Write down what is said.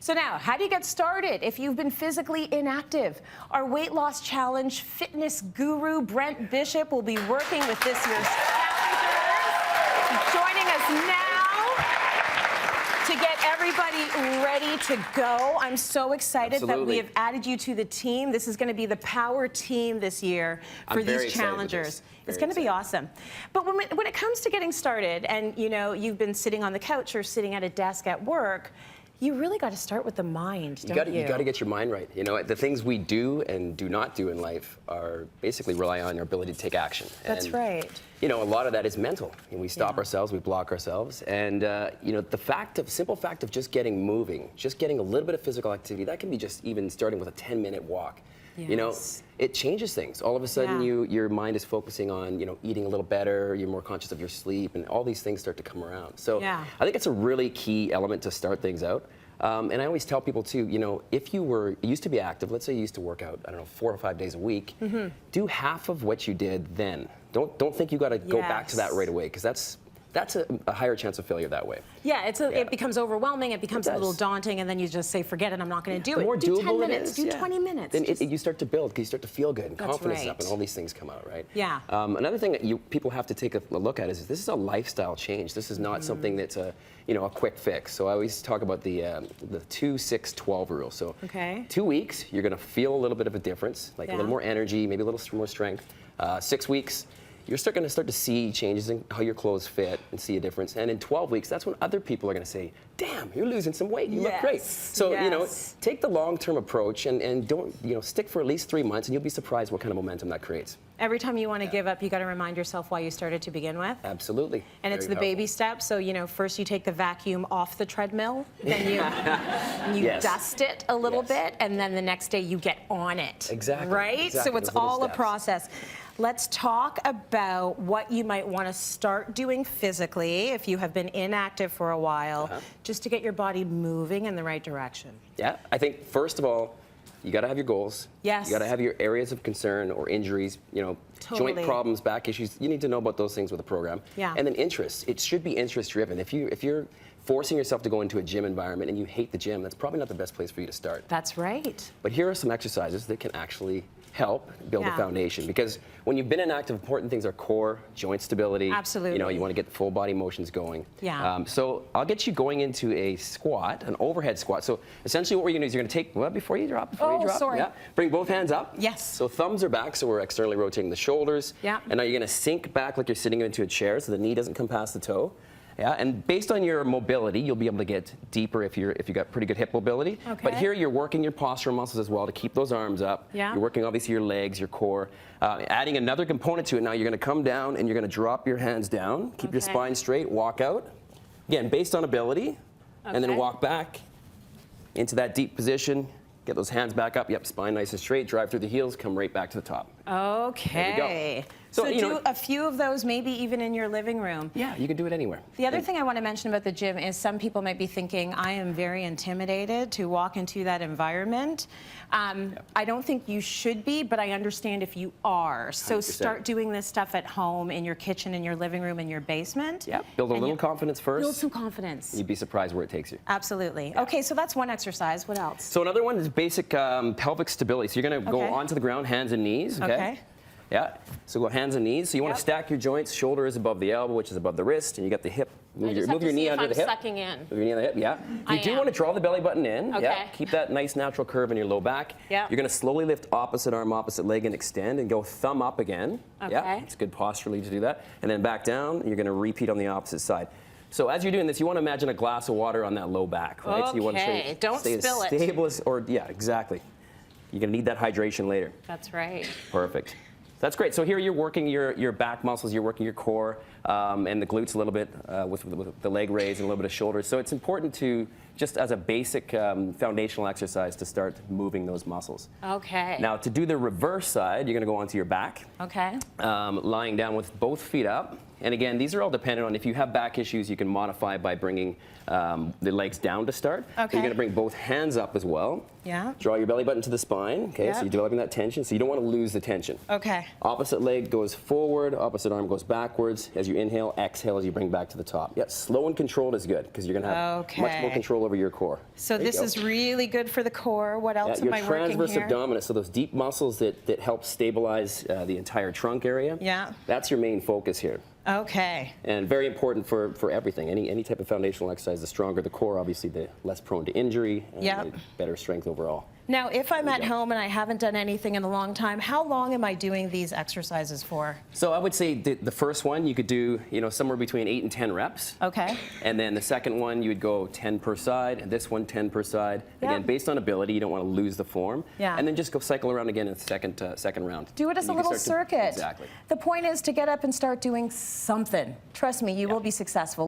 So now, how do you get started if you've been physically inactive? Our weight loss challenge fitness guru, Brent Bishop, will be working with this year's challengers. Joining us now to get everybody ready to go. I'm so excited that we have added you to the team. This is going to be the power team this year for these challengers. It's going to be awesome. But when it comes to getting started, and you know, you've been sitting on the couch or sitting at a desk at work, you really got to start with the mind, don't you? You got to get your mind right. You know, the things we do and do not do in life are basically rely on your ability to take action. That's right. You know, a lot of that is mental. And we stop ourselves, we block ourselves, and you know, simple fact of just getting moving, just getting a little bit of physical activity, that can be just even starting with a 10-minute walk. Yes. You know, it changes things. All of a sudden, your mind is focusing on, you know, eating a little better. You're more conscious of your sleep, and all these things start to come around. So I think it's a really key element to start things out. And I always tell people too, you know, if you used to be active, let's say you used to work out, I don't know, 4 or 5 days a week, do half of what you did then. Don't think you got to go back to that right away, because that's a higher chance of failure that way. Yeah, it becomes overwhelming, it becomes a little daunting, and then you just say, forget it, I'm not going to do it. More do doable 10 minutes, do 20 minutes. Then you start to build, because you start to feel good, and confidence up, and all these things come out, right? Yeah. Another thing that people have to take a look at is this is a lifestyle change. This is not something that's a quick fix. So I always talk about the 2-6-12 rule. So 2 weeks, you're going to feel a little bit of a difference, like a little more energy, maybe a little more strength. 6 weeks, you're going to start to see changes in how your clothes fit and see a difference. And in 12 weeks, that's when other people are going to say, damn, you're losing some weight, you look great. So, you know, take the long-term approach and don't, stick for at least 3 months, and you'll be surprised what kind of momentum that creates. Every time you want to give up, you got to remind yourself why you started to begin with. Absolutely. And it's the baby steps. So, you know, first you take the vacuum off the treadmill, then you dust it a little bit, and then the next day you get on it. Exactly. Right? Exactly. So it's all a process. Let's talk about what you might want to start doing physically if you have been inactive for a while, just to get your body moving in the right direction. Yeah, I think first of all, you got to have your goals. Yes. You got to have your areas of concern or injuries, joint problems, back issues. You need to know about those things with a program. Yeah. And then interests. It should be interest driven. If you're forcing yourself to go into a gym environment and you hate the gym, that's probably not the best place for you to start. That's right. But here are some exercises that can actually help build a foundation, because when you've been inactive, important things are core, joint stability. Absolutely. You want to get full body motions going. Yeah. So I'll get you going into a squat, an overhead squat. So essentially what we're going to do is you're going to take, before you drop, bring both hands up. Yes. So thumbs are back, so we're externally rotating the shoulders. Yeah. And now you're going to sink back like you're sitting into a chair, so the knee doesn't come past the toe. Yeah, and based on your mobility, you'll be able to get deeper if you've got pretty good hip mobility. Okay. But here you're working your postural muscles as well to keep those arms up. Yeah. You're working obviously your legs, your core. Adding another component to it, now you're going to come down and you're going to drop your hands down, keep your spine straight, walk out. Again, based on ability, and then walk back into that deep position. Get those hands back up. Yep, spine nice and straight. Drive through the heels. Come right back to the top. Okay. There we go. So do a few of those, maybe even in your living room. Yeah, you can do it anywhere. The other thing I want to mention about the gym is some people might be thinking, I am very intimidated to walk into that environment. I don't think you should be, but I understand if you are. So 100%. Start doing this stuff at home, in your kitchen, in your living room, in your basement. Yeah, build a little confidence first. Build some confidence. You'd be surprised where it takes you. Absolutely. Yeah. Okay, so that's one exercise. What else? So another one is basic pelvic stability. So you're going to go onto the ground, hands and knees. Okay. Yeah, so go hands and knees. So you want to stack your joints. Shoulder is above the elbow, which is above the wrist, and you got the hip. Move your knee under the hip. Sucking in. Move your knee under the hip. Yeah. You do want to draw the belly button in. Okay. Yeah. Keep that nice natural curve in your low back. Yeah. You're going to slowly lift opposite arm, opposite leg, and extend, and go thumb up again. Okay. Yeah. It's good posturally to do that, and then back down. You're going to repeat on the opposite side. So as you're doing this, you want to imagine a glass of water on that low back, right? Okay. So you want to Don't stay spill as stable as, exactly. You're going to need that hydration later. That's right. Perfect. That's great. So here you're working your back muscles, you're working your core, and the glutes a little bit with the leg raise and a little bit of shoulders. So it's important to, just as a basic foundational exercise, to start moving those muscles. Okay. Now to do the reverse side, you're going to go onto your back. Okay. Lying down with both feet up. And again, these are all dependent on if you have back issues, you can modify by bringing the legs down to start. Okay. You're going to bring both hands up as well. Yeah. Draw your belly button to the spine. Okay, Yep. so you're developing that tension, so you don't want to lose the tension. Okay. Opposite leg goes forward, opposite arm goes backwards. As you inhale, exhale as you bring back to the top. Yeah, slow and controlled is good because you're going to have much more control over your core. So this is really good for the core. What else am I working here? Your transverse abdominis, so those deep muscles that help stabilize the entire trunk area. Yeah. That's your main focus here. Okay. And very important for everything. Any type of foundational exercise, the stronger the core, obviously, the less prone to injury and the better strength overall. Now, if I'm at home and I haven't done anything in a long time, how long am I doing these exercises for? So I would say the first one you could do, somewhere between 8 and 10 reps. Okay. And then the second one you would go 10 per side, and this one 10 per side. Yeah. Again, based on ability, you don't want to lose the form. Yeah. And then just go cycle around again in the second round. Do it as a little circuit. Exactly. The point is to get up and start doing something. Trust me, you will be successful.